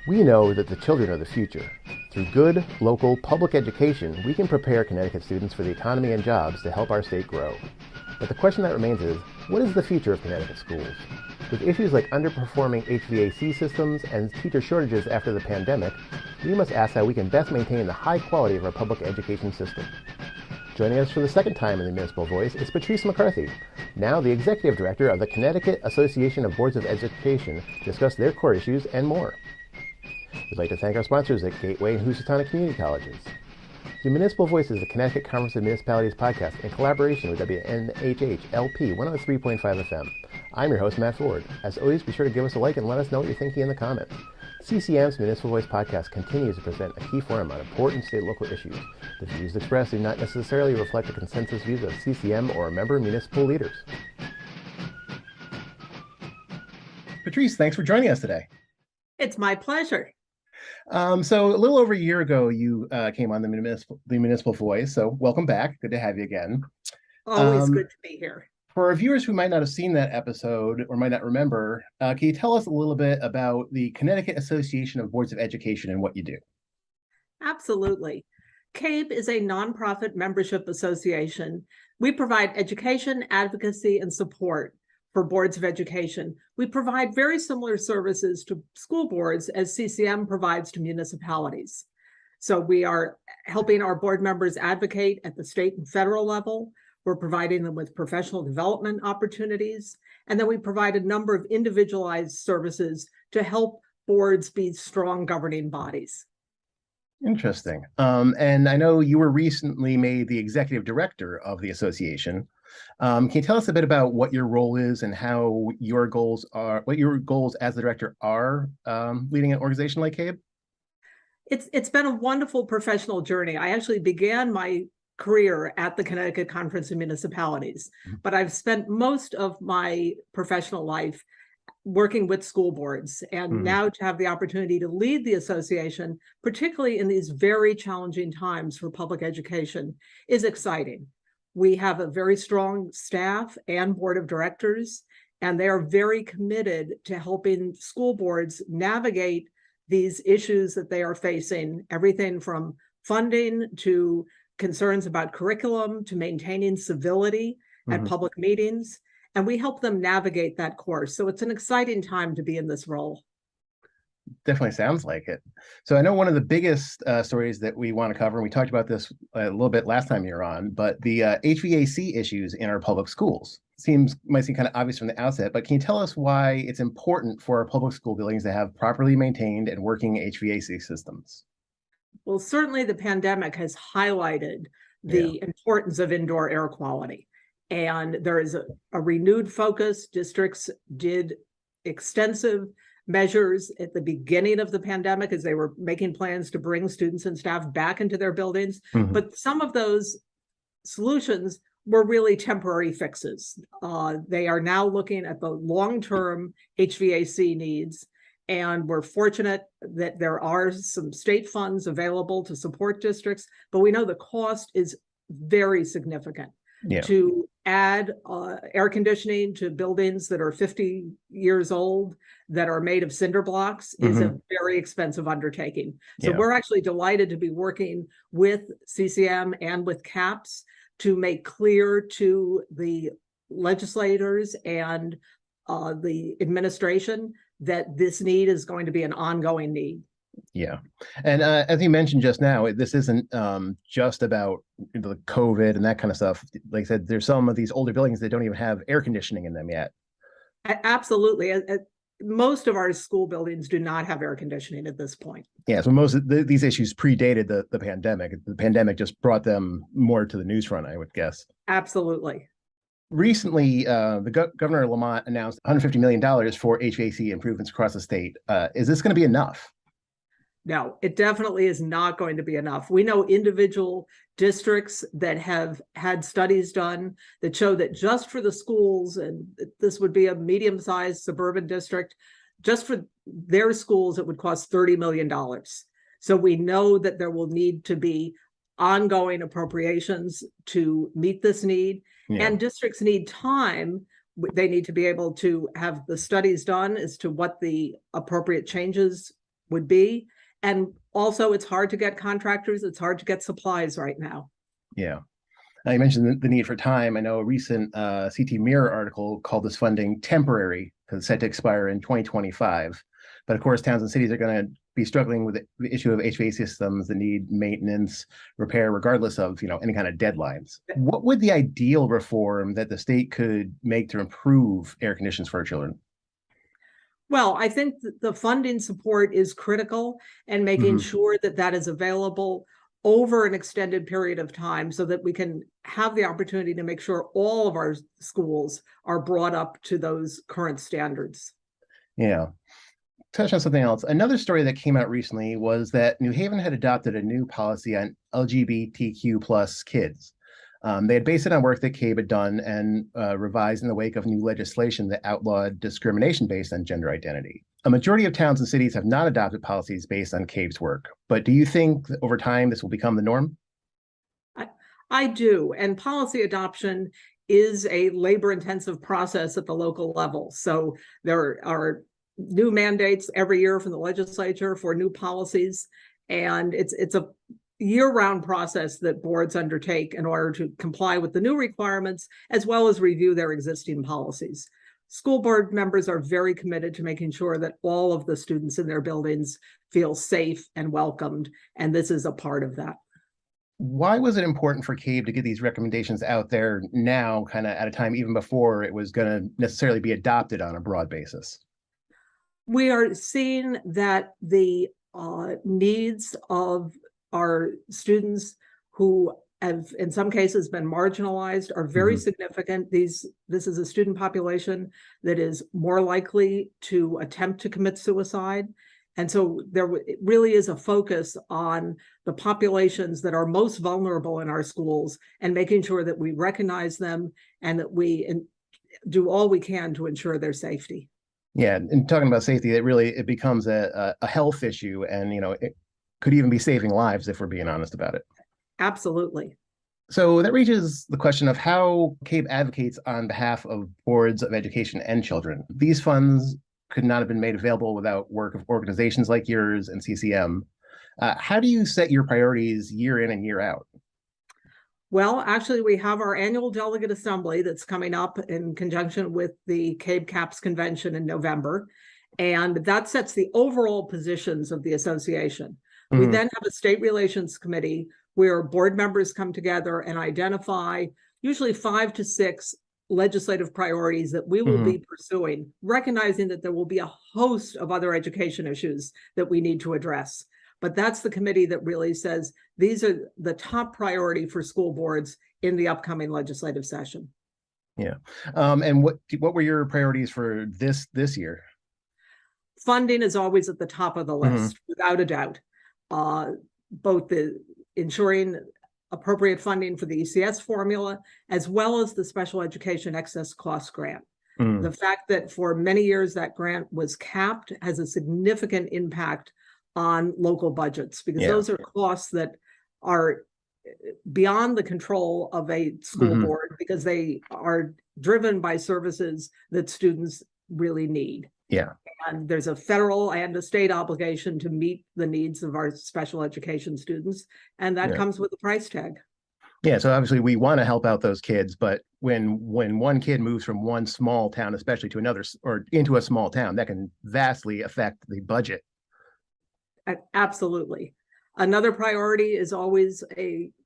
We know that the children are the future. Through good, local, public education, we can prepare Connecticut students for the economy and jobs to help our state grow. But the question that remains is, what is the future of Connecticut schools? With issues like underperforming HVAC systems and teacher shortages after the pandemic, we must ask how we can best maintain the high quality of our public education system. Joining us for the second time in the Municipal Voice is Patrice McCarthy, now the Executive Director of the Connecticut Association of Boards of Education, to discuss their core issues and more. We'd like to thank our sponsors at Gateway and Housatonic Community Colleges. The Municipal Voice is the Connecticut Conference of Municipalities podcast in collaboration with WNHH LP 103.5 FM. I'm your host, Matt Ford. As always, be sure to give us a like and let us know what you're thinking in the comments. CCM's Municipal Voice podcast continues to present a key forum on important state and local issues. The views expressed do not necessarily reflect the consensus views of CCM or member municipal leaders. Patrice, thanks for joining us today. It's my pleasure. So a little over a year ago, you came on the Municipal Voice. So welcome back. Good to have you again. Always good to be here. For our viewers who might not have seen that episode or might not remember, can you tell us a little bit about the Connecticut Association of Boards of Education and what you do? Absolutely. CABE is a nonprofit membership association. We provide education, advocacy, and support for boards of education. We provide very similar services to school boards as CCM provides to municipalities. So we are helping our board members advocate at the state and federal level. We're providing them with professional development opportunities. And then we provide a number of individualized services to help boards be strong governing bodies. Interesting. And I know you were recently made the executive director of the association. Can you tell us a bit about what your role is and how your goals are, what your goals as the director are leading an organization like CABE? It's been a wonderful professional journey. I actually began my career at the Connecticut Conference of Municipalities, but I've spent most of my professional life working with school boards, and now to have the opportunity to lead the association, particularly in these very challenging times for public education, is exciting. We have a very strong staff and board of directors, and they are very committed to helping school boards navigate these issues that they are facing, everything from funding to concerns about curriculum to maintaining civility at public meetings. And we help them navigate that course. So it's an exciting time to be in this role. Definitely sounds like it. So I know one of the biggest stories that we want to cover, and we talked about this a little bit last time you were on, but the HVAC issues in our public schools might seem kind of obvious from the outset, but can you tell us why it's important for our public school buildings to have properly maintained and working HVAC systems? Well, certainly the pandemic has highlighted the importance of indoor air quality. And there is a renewed focus. Districts did extensive measures at the beginning of the pandemic as they were making plans to bring students and staff back into their buildings. But some of those solutions were really temporary fixes. They are now looking at the long-term HVAC needs. And we're fortunate that there are some state funds available to support districts, but we know the cost is very significant. To add air conditioning to buildings that are 50 years old, that are made of cinder blocks, is a very expensive undertaking. So we're actually delighted to be working with CCM and with CAPS to make clear to the legislators and the administration that this need is going to be an ongoing need. Yeah. And as you mentioned just now, this isn't just about the COVID and that kind of stuff. Like I said, there's some of these older buildings that don't even have air conditioning in them yet. Absolutely. Most of our school buildings do not have air conditioning at this point. Yeah. So most of these issues predated the pandemic. The pandemic just brought them more to the news front, I would guess. Absolutely. Recently, Governor Lamont announced $150 million for HVAC improvements across the state. Is this going to be enough? No, it definitely is not going to be enough. We know individual districts that have had studies done that show that just for the schools, and this would be a medium-sized suburban district, just for their schools, it would cost $30 million. So we know that there will need to be ongoing appropriations to meet this need. And districts need time. They need to be able to have the studies done as to what the appropriate changes would be. And also, it's hard to get contractors. It's hard to get supplies right now. Yeah. You mentioned the need for time. I know a recent CT Mirror article called this funding temporary because it's set to expire in 2025. But of course, towns and cities are going to be struggling with the issue of HVAC systems that need maintenance, repair, regardless of any kind of deadlines. What would the ideal reform that the state could make to improve air conditions for our children? Well, I think that the funding support is critical, and making sure that that is available over an extended period of time so that we can have the opportunity to make sure all of our schools are brought up to those current standards. Yeah. Touch on something else. Another story that came out recently was that New Haven had adopted a new policy on LGBTQ plus kids. They had based it on work that CABE had done and revised in the wake of new legislation that outlawed discrimination based on gender identity. A majority of towns and cities have not adopted policies based on CABE's work, but do you think that over time this will become the norm? I do, and policy adoption is a labor-intensive process at the local level. So there are new mandates every year from the legislature for new policies, and it's a year-round process that boards undertake in order to comply with the new requirements, as well as review their existing policies. School board members are very committed to making sure that all of the students in their buildings feel safe and welcomed, and this is a part of that. Why was it important for CABE to get these recommendations out there now, kind of at a time even before it was going to necessarily be adopted on a broad basis? We are seeing that the needs of our students who have, in some cases, been marginalized are very significant. This is a student population that is more likely to attempt to commit suicide. And so there really is a focus on the populations that are most vulnerable in our schools and making sure that we recognize them and that we do all we can to ensure their safety. Yeah, and talking about safety, it becomes a health issue, and it could even be saving lives if we're being honest about it. Absolutely. So that reaches the question of how CABE advocates on behalf of boards of education and children. These funds could not have been made available without work of organizations like yours and CCM. How do you set your priorities year in and year out? Well, actually, we have our annual delegate assembly that's coming up in conjunction with the CABE CAPS convention in November. And that sets the overall positions of the association. We then have a state relations committee where board members come together and identify usually 5 to 6 legislative priorities that we will be pursuing, recognizing that there will be a host of other education issues that we need to address. But that's the committee that really says these are the top priority for school boards in the upcoming legislative session. Yeah. And what were your priorities for this year? Funding is always at the top of the list, without a doubt. Both the ensuring appropriate funding for the ECS formula, as well as the special education excess cost grant. The fact that for many years that grant was capped has a significant impact on local budgets, because those are costs that are beyond the control of a school board, because they are driven by services that students really need. Yeah. And there's a federal and a state obligation to meet the needs of our special education students, and that comes with a price tag. Yeah, so obviously we want to help out those kids, but when one kid moves from one small town, especially to another, or into a small town, that can vastly affect the budget. Absolutely. Another priority is always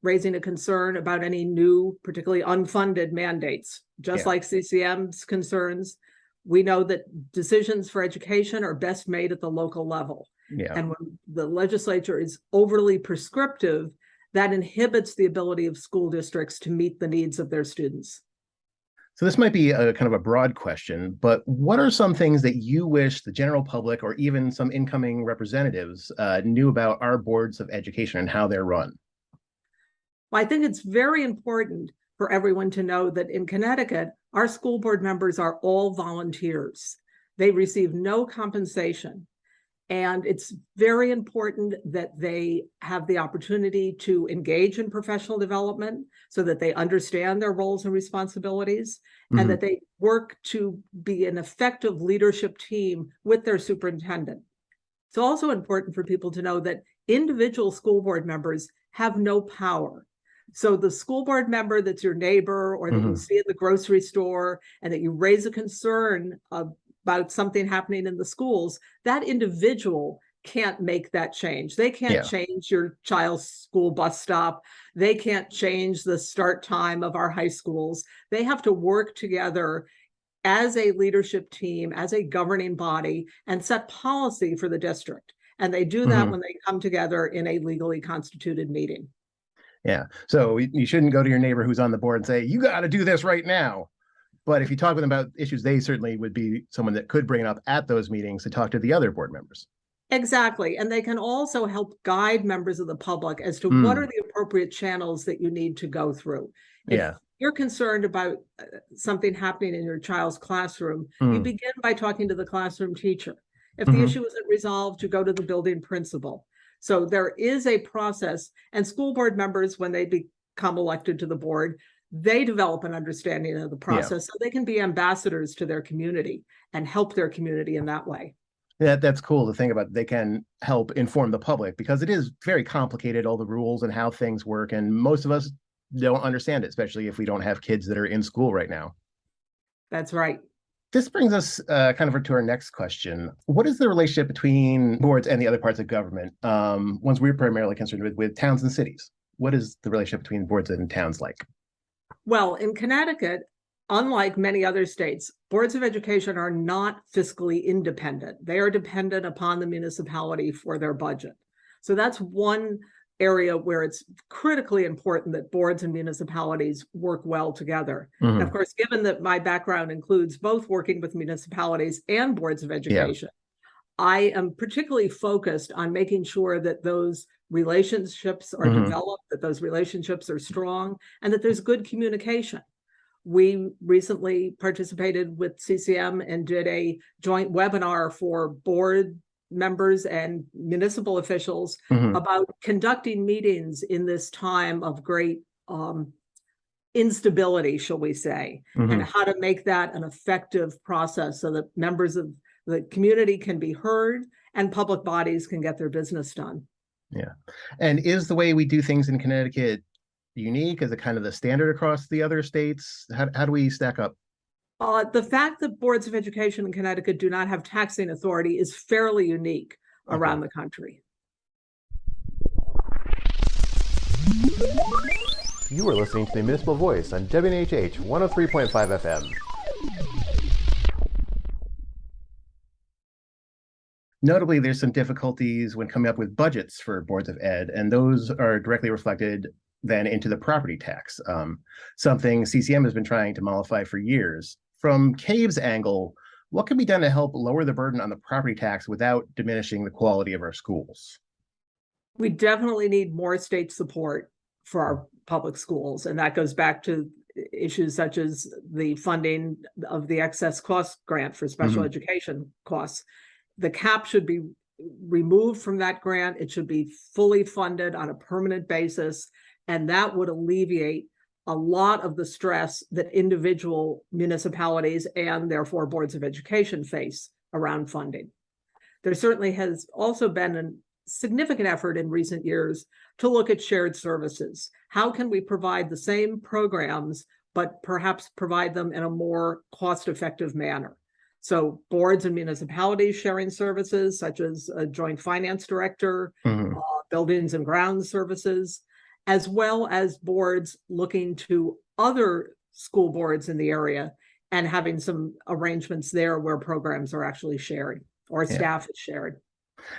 raising a concern about any new, particularly unfunded mandates. Just like CCM's concerns, we know that decisions for education are best made at the local level. And when the legislature is overly prescriptive, that inhibits the ability of school districts to meet the needs of their students. So this might be a kind of a broad question, but what are some things that you wish the general public or even some incoming representatives knew about our boards of education and how they're run? Well, I think it's very important for everyone to know that in Connecticut, our school board members are all volunteers. They receive no compensation. And it's very important that they have the opportunity to engage in professional development so that they understand their roles and responsibilities, and that they work to be an effective leadership team with their superintendent. It's also important for people to know that individual school board members have no power. So the school board member that's your neighbor or that you see in the grocery store and that you raise a concern about something happening in the schools, that individual can't make that change. They can't change your child's school bus stop. They can't change the start time of our high schools. They have to work together as a leadership team, as a governing body, and set policy for the district. And they do that when they come together in a legally constituted meeting. Yeah. So you shouldn't go to your neighbor who's on the board and say, you got to do this right now. But if you talk with them about issues, they certainly would be someone that could bring it up at those meetings to talk to the other board members. Exactly. And they can also help guide members of the public as to what are the appropriate channels that you need to go through. If you're concerned about something happening in your child's classroom, you begin by talking to the classroom teacher. If the issue isn't resolved, you go to the building principal. So there is a process, and school board members, when they become elected to the board, they develop an understanding of the process so they can be ambassadors to their community and help their community in that way. That's cool to think about. They can help inform the public because it is very complicated, all the rules and how things work. And most of us don't understand it, especially if we don't have kids that are in school right now. That's right. This brings us kind of to our next question. What is the relationship between boards and the other parts of government, ones we're primarily concerned with towns and cities? What is the relationship between boards and towns like? Well, in Connecticut, unlike many other states, boards of education are not fiscally independent. They are dependent upon the municipality for their budget. So that's one area where it's critically important that boards and municipalities work well together. And of course, given that my background includes both working with municipalities and boards of education, I am particularly focused on making sure that those relationships are developed, that those relationships are strong, and that there's good communication. We recently participated with CCM and did a joint webinar for board members and municipal officials about conducting meetings in this time of great instability, shall we say, and how to make that an effective process so that members of the community can be heard and public bodies can get their business done. Yeah. And is the way we do things in Connecticut unique? Is it kind of the standard across the other states? How do we stack up? The fact that boards of education in Connecticut do not have taxing authority is fairly unique around the country. You are listening to the Municipal Voice on WNHH 103.5 FM. Notably, there's some difficulties when coming up with budgets for boards of ed, and those are directly reflected then into the property tax, something CCM has been trying to mollify for years. From CABE's angle, what can be done to help lower the burden on the property tax without diminishing the quality of our schools? We definitely need more state support for our public schools, and that goes back to issues such as the funding of the excess cost grant for special education costs. The cap should be removed from that grant. It should be fully funded on a permanent basis, and that would alleviate a lot of the stress that individual municipalities and therefore boards of education face around funding. There certainly has also been a significant effort in recent years to look at shared services. How can we provide the same programs, but perhaps provide them in a more cost-effective manner? So boards and municipalities sharing services such as a joint finance director, buildings and grounds services, as well as boards looking to other school boards in the area and having some arrangements there where programs are actually shared or staff is shared.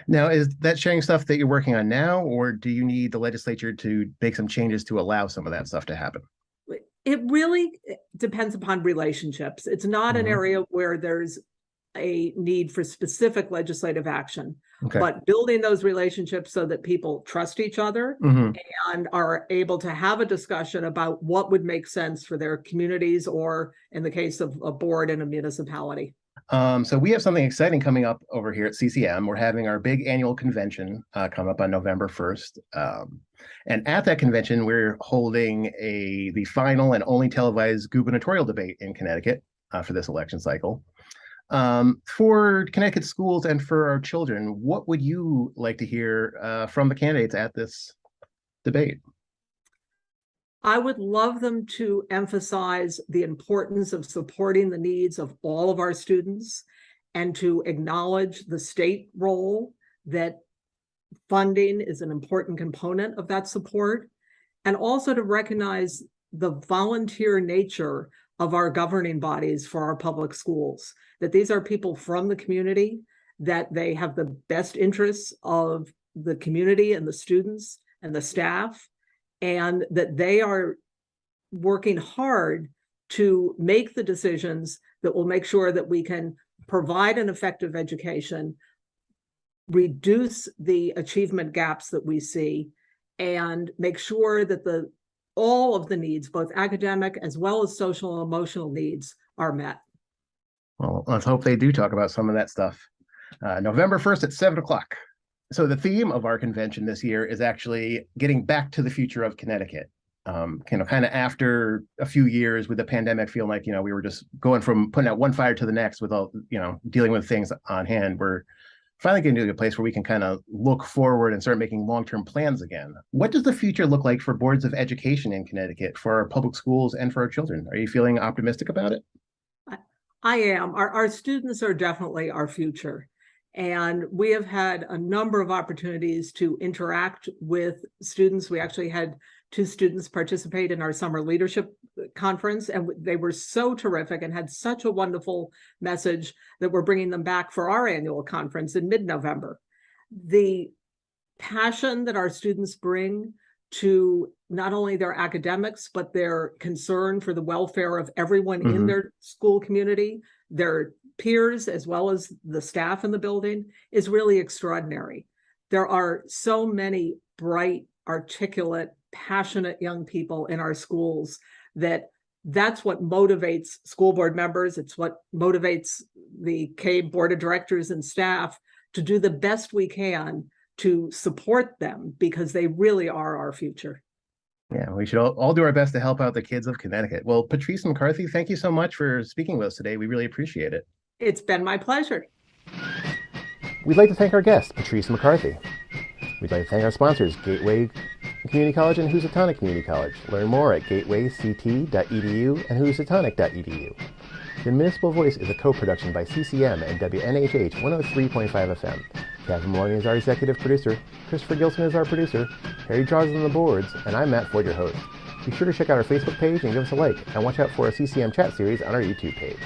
Now, is that sharing stuff that you're working on now, or do you need the legislature to make some changes to allow some of that stuff to happen? It really depends upon relationships. It's not an area where there's a need for specific legislative action, but building those relationships so that people trust each other and are able to have a discussion about what would make sense for their communities, or in the case of a board in a municipality. So we have something exciting coming up over here at CCM. We're having our big annual convention come up on November 1st. And at that convention, we're holding the final and only televised gubernatorial debate in Connecticut for this election cycle. For Connecticut schools and for our children, what would you like to hear from the candidates at this debate? I would love them to emphasize the importance of supporting the needs of all of our students and to acknowledge the state role, that funding is an important component of that support, and also to recognize the volunteer nature of our governing bodies for our public schools, that these are people from the community, that they have the best interests of the community and the students and the staff, and that they are working hard to make the decisions that will make sure that we can provide an effective education, reduce the achievement gaps that we see, and make sure that all of the needs, both academic as well as social and emotional needs, are met. Well, let's hope they do talk about some of that stuff. November 1st at 7 o'clock. So the theme of our convention this year is actually getting back to the future of Connecticut. Kind of after a few years with the pandemic, feeling like, we were just going from putting out one fire to the next with all, dealing with things on hand. We're finally getting to a place where we can kind of look forward and start making long-term plans again. What does the future look like for boards of education in Connecticut, for our public schools and for our children? Are you feeling optimistic about it? I am. Our students are definitely our future. And we have had a number of opportunities to interact with students. We actually had 2 students participate in our summer leadership conference, and they were so terrific and had such a wonderful message that we're bringing them back for our annual conference in mid-November. The passion that our students bring to not only their academics, but their concern for the welfare of everyone in their school community, their peers, as well as the staff in the building, is really extraordinary. There are so many bright, articulate, passionate young people in our schools that's what motivates school board members. It's what motivates the CABE board of directors and staff to do the best we can to support them, because they really are our future. Yeah, we should all do our best to help out the kids of Connecticut. Well, Patrice and McCarthy, thank you so much for speaking with us today. We really appreciate it. It's been my pleasure. We'd like to thank our guest, Patrice McCarthy. We'd like to thank our sponsors, Gateway Community College and Housatonic Community College. Learn more at gatewayct.edu and housatonic.edu. The Municipal Voice is a co-production by CCM and WNHH 103.5 FM. Kevin Maloney is our executive producer, Christopher Gilson is our producer, Harry Draws on the boards, and I'm Matt Ford, your host. Be sure to check out our Facebook page and give us a like, and watch out for a CCM chat series on our YouTube page.